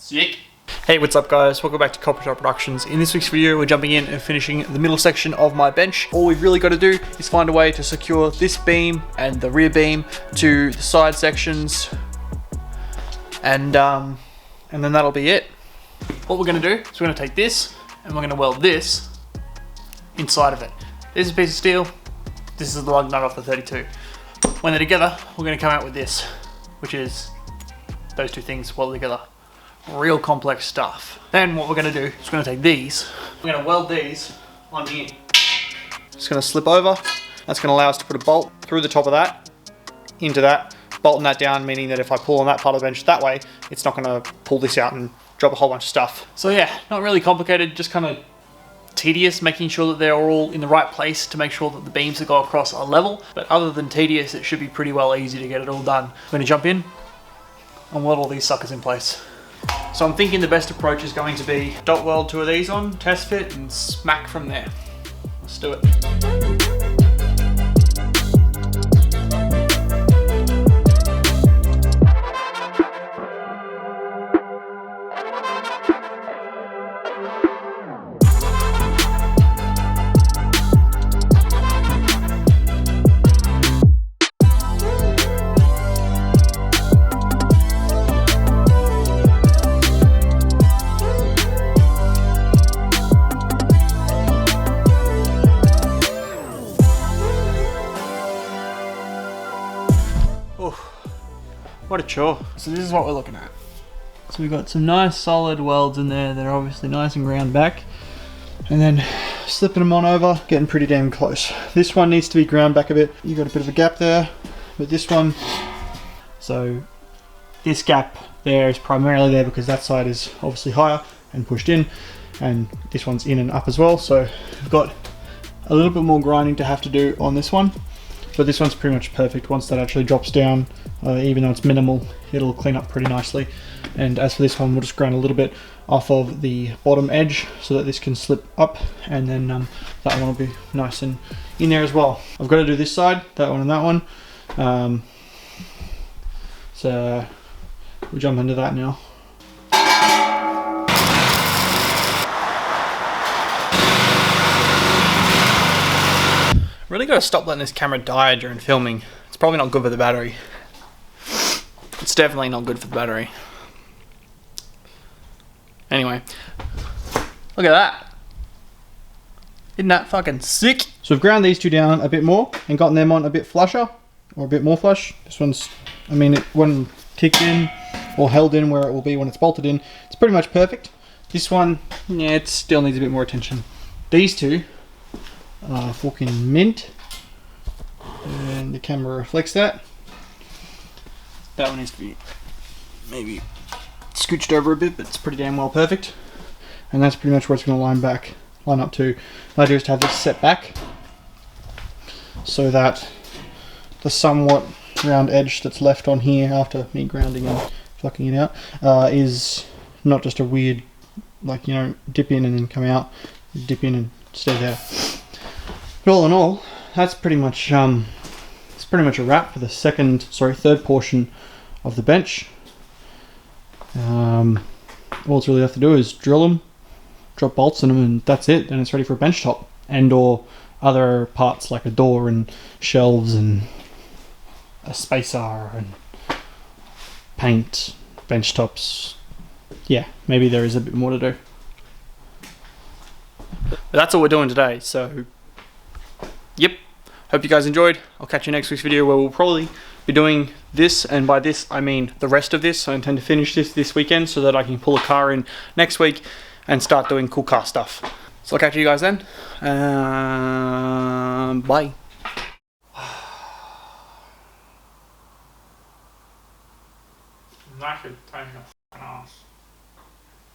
Sick. Hey, what's up guys? Welcome back to Copper Shop Productions. In this week's video, we're jumping in and finishing the middle section of my bench. All we've really got to do is find a way to secure this beam and the rear beam to the side sections. And then that'll be it. What we're gonna do is we're gonna take this and we're gonna weld this inside of it. This is a piece of steel. This is the lug nut off the 32. When they're together, we're gonna come out with this, which is those two things welded together. Real complex stuff. Then what we're gonna do is we're gonna take these, we're gonna weld these on here. Just gonna slip over. That's gonna allow us to put a bolt through the top of that, into that, bolting that down, meaning that if I pull on that part of the bench that way, it's not gonna pull this out and drop a whole bunch of stuff. So yeah, not really complicated, just kind of tedious, making sure that they're all in the right place to make sure that the beams that go across are level. But other than tedious, it should be pretty well easy to get it all done. I'm gonna jump in and weld all these suckers in place. So I'm thinking the best approach is going to be dot weld 2 of these on, test fit, and smack from there. Let's do it. What a chore. So this is what we're looking at. So we've got some nice solid welds in there. They're obviously nice and ground back. And then slipping them on over, getting pretty damn close. This one needs to be ground back a bit. You've got a bit of a gap there, but this one, so this gap there is primarily there because that side is obviously higher and pushed in, and this one's in and up as well. So we've got a little bit more grinding to have to do on this one. But this one's pretty much perfect. Once that actually drops down, even though it's minimal, it'll clean up pretty nicely. And as for this one, we'll just grind a little bit off of the bottom edge so that this can slip up, and then that one will be nice and in there as well. I've got to do this side, that one and that one. So we'll jump into that now. Really got to stop letting this camera die during filming. It's probably not good for the battery. It's definitely not good for the battery. Anyway, look at that. Isn't that fucking sick? So we've ground these two down a bit more and gotten them on a bit flusher, or a bit more flush. This one's, I mean, it wasn't kicked in or held in where it will be when it's bolted in. It's pretty much perfect. This one, yeah, it still needs a bit more attention. These two, fucking mint, and the camera reflects that. That one needs to be maybe scooched over a bit, but it's pretty damn well perfect. And that's pretty much where it's going to line up to. The idea is to have this set back so that the somewhat round edge that's left on here after me grounding and fucking it out is not just a weird, like, you know, dip in and then come out, dip in and stay there. But all in all, that's pretty much it's pretty much a wrap for the third portion of the bench. All it's really have to do is drill them, drop bolts in them, and that's it. Then it's ready for a bench top and or other parts like a door and shelves and a spacer and paint, bench tops. Yeah, maybe there is a bit more to do. But that's all we're doing today, so yep. Hope you guys enjoyed. I'll catch you next week's video where we'll probably be doing this, and by this I mean the rest of this. I intend to finish this weekend so that I can pull a car in next week and start doing cool car stuff. So I'll catch you guys then. Bye. Not good.